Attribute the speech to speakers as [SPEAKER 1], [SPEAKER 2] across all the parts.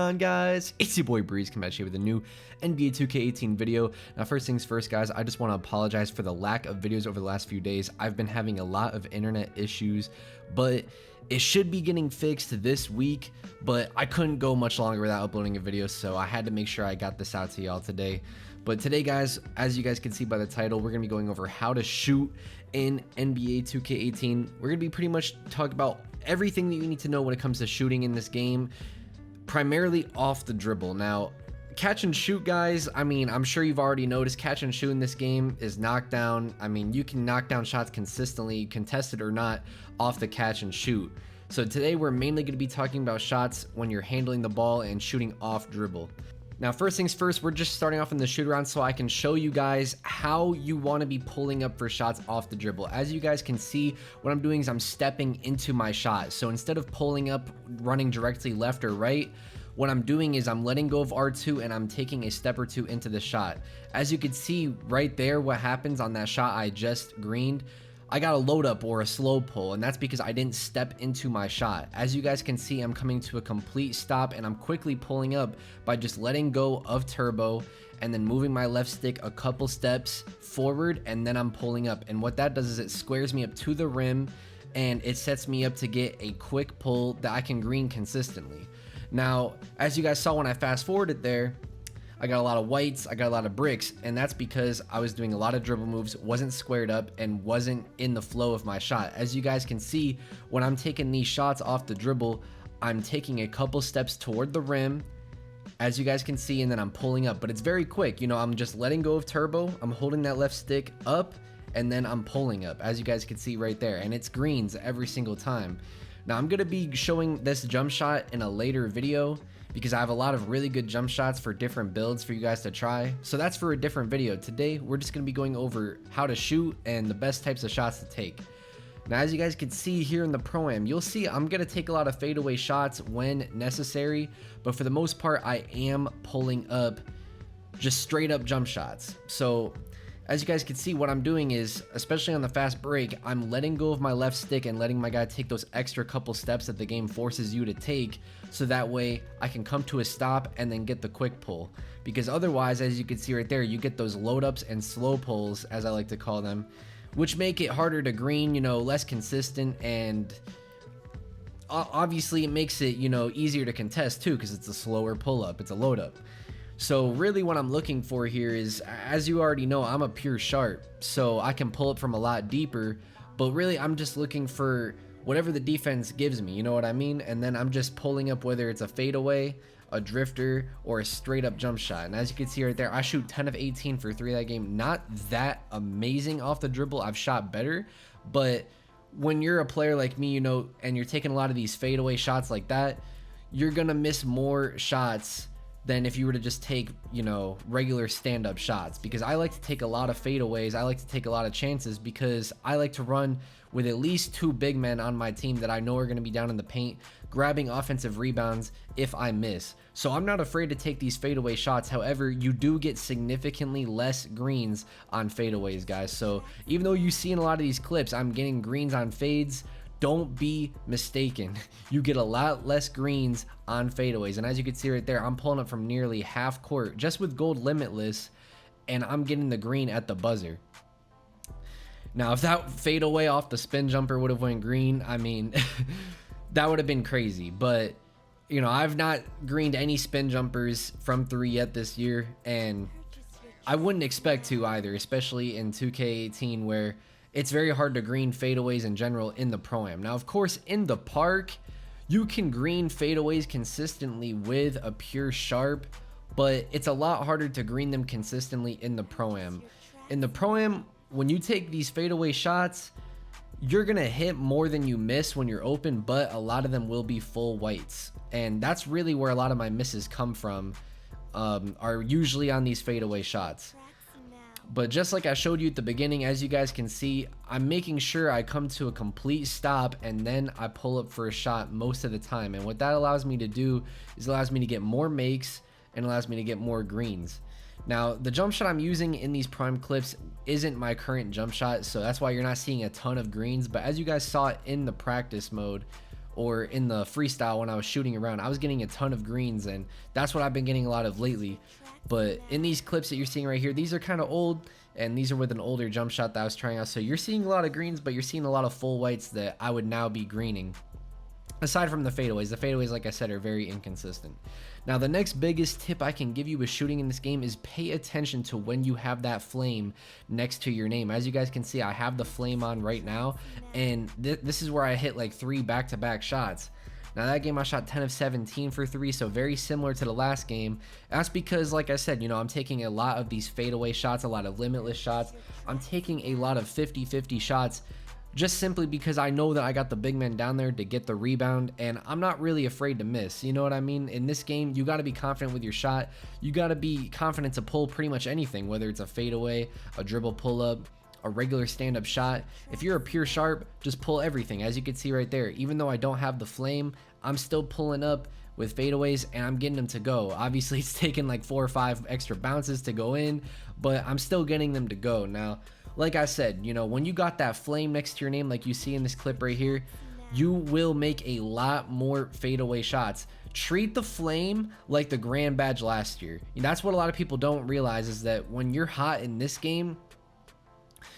[SPEAKER 1] on, guys? It's your boy Breeze coming at you with a new NBA 2K18 video. Now, first things first, guys, I just want to apologize for the lack of videos over the last few days. I've been having a lot of internet issues, but it should be getting fixed this week, but I couldn't go much longer without uploading a video, so I had to make sure I got this out to y'all today. But today, guys, as you guys can see by the title, we're going to be going over how to shoot in NBA 2K18. We're going to be pretty much talking about everything that you need to know when it comes to shooting in this game, primarily off the dribble. Now, catch and shoot, guys, I mean, I'm sure you've already noticed catch and shoot in this game is knockdown. I mean, you can knock down shots consistently, contested or not, off the catch and shoot. So today we're mainly going to be talking about shots when you're handling the ball and shooting off dribble. Now, first things first, we're just starting off in the shoot around so I can show you guys how you want to be pulling up for shots off the dribble. As you guys can see, what I'm doing is I'm stepping into my shot. So instead of pulling up, running directly left or right, what I'm doing is I'm letting go of R2 and I'm taking a step or two into the shot. As you can see right there, what happens on that shot I just greened, I got a load up or a slow pull, and that's because I didn't step into my shot. As you guys can see, I'm coming to a complete stop and I'm quickly pulling up by just letting go of turbo and then moving my left stick a couple steps forward, and then I'm pulling up. And what that does is it squares me up to the rim and it sets me up to get a quick pull that I can green consistently. Now, as you guys saw when I fast forwarded there, I got a lot of whites, I got a lot of bricks, and that's because I was doing a lot of dribble moves, wasn't squared up, and wasn't in the flow of my shot. As you guys can see, when I'm taking these shots off the dribble, I'm taking a couple steps toward the rim, as you guys can see, and then I'm pulling up. But it's very quick, you know, I'm just letting go of turbo, I'm holding that left stick up, and then I'm pulling up, as you guys can see right there, and it's greens every single time. Now, I'm going to be showing this jump shot in a later video because I have a lot of really good jump shots for different builds for you guys to try. So that's for a different video. Today, we're just going to be going over how to shoot and the best types of shots to take. Now, as you guys can see here in the Pro-Am, you'll see I'm going to take a lot of fadeaway shots when necessary, but for the most part, I am pulling up just straight up jump shots. So as you guys can see, what I'm doing is, especially on the fast break, I'm letting go of my left stick and letting my guy take those extra couple steps that the game forces you to take, so that way I can come to a stop and then get the quick pull. Because otherwise, as you can see right there, you get those load ups and slow pulls, as I like to call them, which make it harder to green, you know, less consistent, and obviously it makes it, you know, easier to contest too, because it's a slower pull up, it's a load up. So really what I'm looking for here is, as you already know, I'm a pure sharp, so I can pull up from a lot deeper, but really I'm just looking for whatever the defense gives me, you know what I mean? And then I'm just pulling up, whether it's a fadeaway, a drifter, or a straight up jump shot. And as you can see right there, I shoot 10 of 18 for 3 that game. Not that amazing off the dribble, I've shot better, but when you're a player like me, you know, and you're taking a lot of these fadeaway shots like that, you're gonna miss more shots than if you were to just take, you know, regular stand-up shots. Because I like to take a lot of fadeaways, I like to take a lot of chances, because I like to run with at least 2 big men on my team that I know are going to be down in the paint grabbing offensive rebounds if I miss. So I'm not afraid to take these fadeaway shots. However, you do get significantly less greens on fadeaways, guys. So even though you see in a lot of these clips I'm getting greens on fades, don't be mistaken. You get a lot less greens on fadeaways. And as you can see right there, I'm pulling up from nearly half court just with gold limitless, and I'm getting the green at the buzzer. Now, if that fadeaway off the spin jumper would have went green, I mean, that would have been crazy. But, you know, I've not greened any spin jumpers from 3 yet this year, and I wouldn't expect to either, especially in 2K18 where it's very hard to green fadeaways in general in the Pro-Am. Now, of course, in the park, you can green fadeaways consistently with a pure sharp, but it's a lot harder to green them consistently in the Pro-Am. In the Pro-Am, when you take these fadeaway shots, you're gonna hit more than you miss when you're open, but a lot of them will be full whites. And that's really where a lot of my misses come from, are usually on these fadeaway shots. But just like I showed you at the beginning, as you guys can see, I'm making sure I come to a complete stop and then I pull up for a shot most of the time. And what that allows me to do is allows me to get more makes and allows me to get more greens. Now, the jump shot I'm using in these prime clips isn't my current jump shot, so that's why you're not seeing a ton of greens. But as you guys saw in the practice mode, or in the freestyle when I was shooting around, I was getting a ton of greens, and that's what I've been getting a lot of lately. But in these clips that you're seeing right here, these are kind of old, and these are with an older jump shot that I was trying out. So you're seeing a lot of greens, but you're seeing a lot of full whites that I would now be greening. Aside from the fadeaways, like I said, are very inconsistent. Now, the next biggest tip I can give you with shooting in this game is pay attention to when you have that flame next to your name. As you guys can see, I have the flame on right now, and this is where I hit like 3 back-to-back shots. Now, that game I shot 10 of 17 for 3, so very similar to the last game. That's because, like I said, you know, I'm taking a lot of these fadeaway shots, a lot of limitless shots. I'm taking a lot of 50-50 shots, just simply because I know that I got the big man down there to get the rebound, and I'm not really afraid to miss. You know what I mean? In this game, you got to be confident with your shot. You got to be confident to pull pretty much anything, whether it's a fadeaway, a dribble pull-up, a regular stand-up shot. If you're a pure sharp, just pull everything. As you can see right there, even though I don't have the flame, I'm still pulling up with fadeaways, and I'm getting them to go. Obviously, it's taking like 4 or 5 extra bounces to go in, but I'm still getting them to go. Now, like I said, you know, when you got that flame next to your name, like you see in this clip right here, you will make a lot more fadeaway shots. Treat the flame like the grand badge last year. That's what a lot of people don't realize, is that when you're hot in this game,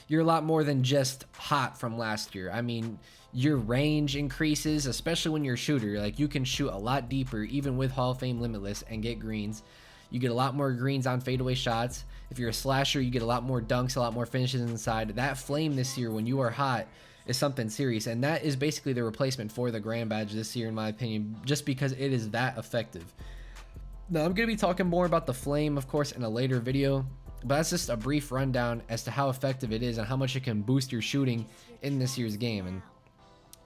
[SPEAKER 1] you're a lot more than just hot from last year. I mean, your range increases, especially when you're a shooter. Like, you can shoot a lot deeper, even with Hall of Fame Limitless, and get greens. You get a lot more greens on fadeaway shots. If you're a slasher, you get a lot more dunks, a lot more finishes inside. That flame this year, when you are hot, is something serious, and that is basically the replacement for the grand badge this year, in my opinion, just because it is that effective. Now, I'm going to be talking more about the flame, of course, in a later video, but that's just a brief rundown as to how effective it is and how much it can boost your shooting in this year's game. And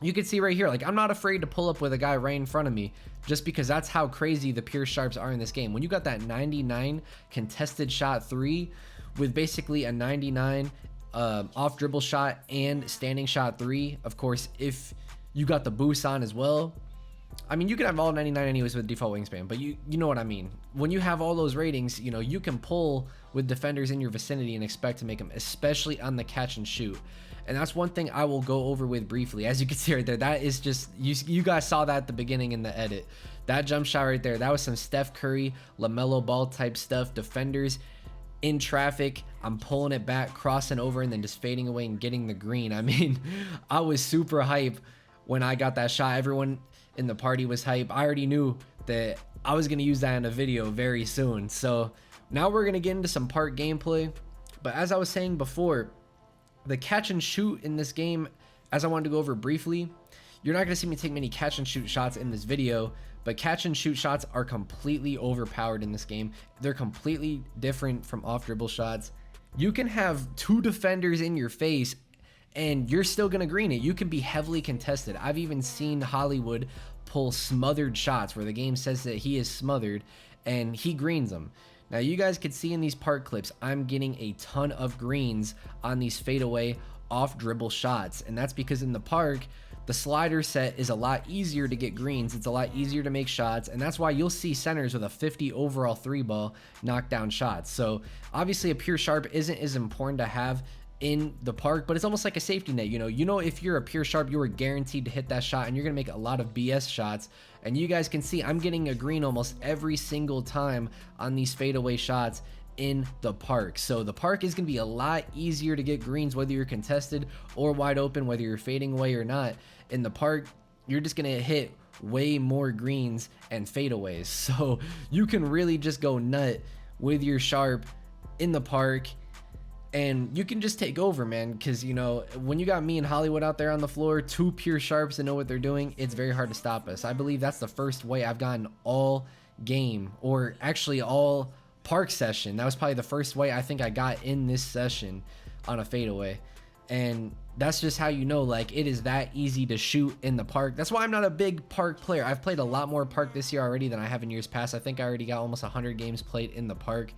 [SPEAKER 1] you can see right here, like, I'm not afraid to pull up with a guy right in front of me, just because that's how crazy the pure sharps are in this game. When you got that 99 contested shot 3 with basically a 99 off dribble shot and standing shot 3, of course, if you got the boost on as well, I mean, you can have all 99 anyways with default wingspan, but you know what I mean. When you have all those ratings, you know, you can pull with defenders in your vicinity and expect to make them, especially on the catch and shoot. And that's one thing I will go over with briefly. As you can see right there, that is just, you guys saw that at the beginning in the edit. That jump shot right there, that was some Steph Curry, LaMelo Ball type stuff. Defenders in traffic, I'm pulling it back, crossing over, and then just fading away and getting the green. I mean, I was super hype when I got that shot. Everyone in the party was hype. I already knew that I was going to use that in a video very soon. So now we're going to get into some park gameplay. But as I was saying before, the catch and shoot in this game, as I wanted to go over briefly, you're not going to see me take many catch and shoot shots in this video, but catch and shoot shots are completely overpowered in this game. They're completely different from off dribble shots. You can have 2 defenders in your face and you're still gonna green it. You can be heavily contested. I've even seen Hollywood pull smothered shots where the game says that he is smothered and he greens them. Now, you guys could see in these park clips, I'm getting a ton of greens on these fadeaway off dribble shots, and that's because in the park, the slider set is a lot easier to get greens. It's a lot easier to make shots, and that's why you'll see centers with a 50 overall 3-ball knock down shots. So obviously a pure sharp isn't as important to have in the park, but it's almost like a safety net. You know, if you're a pure sharp, you are guaranteed to hit that shot, and you're gonna make a lot of BS shots. And you guys can see I'm getting a green almost every single time on these fadeaway shots in the park. So the park is gonna be a lot easier to get greens, whether you're contested or wide open, whether you're fading away or not. In the park, you're just gonna hit way more greens and fadeaways. So you can really just go nut with your sharp in the park, and you can just take over, man, because, you know, when you got me and Hollywood out there on the floor, 2 pure sharps that know what they're doing, it's very hard to stop us. I believe that's the first way I've gotten all game, or actually all park session. That was probably the first way I think I got in this session on a fadeaway. And that's just how you know, like, it is that easy to shoot in the park. That's why I'm not a big park player. I've played a lot more park this year already than I have in years past. I think I already got almost 100 games played in the park.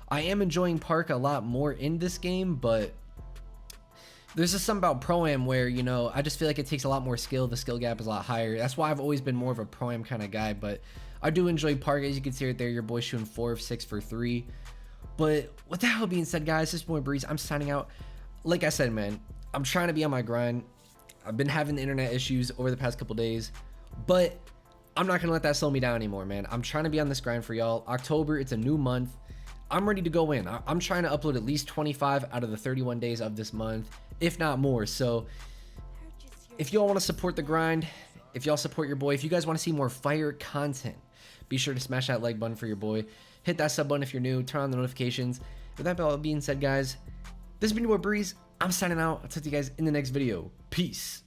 [SPEAKER 1] I am enjoying park a lot more in this game, but there's just something about Pro-Am where, you know, I just feel like it takes a lot more skill. The skill gap is a lot higher. That's why I've always been more of a Pro-Am kind of guy, but I do enjoy park. As you can see right there, your boy shooting 4 of 6 for 3. But with that all being said, guys, this is boy Breeze. I'm signing out. Like I said, man, I'm trying to be on my grind. I've been having the internet issues over the past couple days, But I'm not gonna let that slow me down anymore, man. I'm trying to be on this grind for y'all. October, it's a new month. I'm ready to go in. I'm trying to upload at least 25 out of the 31 days of this month, if not more. So if y'all want to support the grind, if y'all support your boy, if you guys want to see more fire content, be sure to smash that like button for your boy. Hit that sub button if you're new. Turn on the notifications. With that all being said, guys, this has been your boy Breeze. I'm signing out. I'll talk to you guys in the next video. Peace.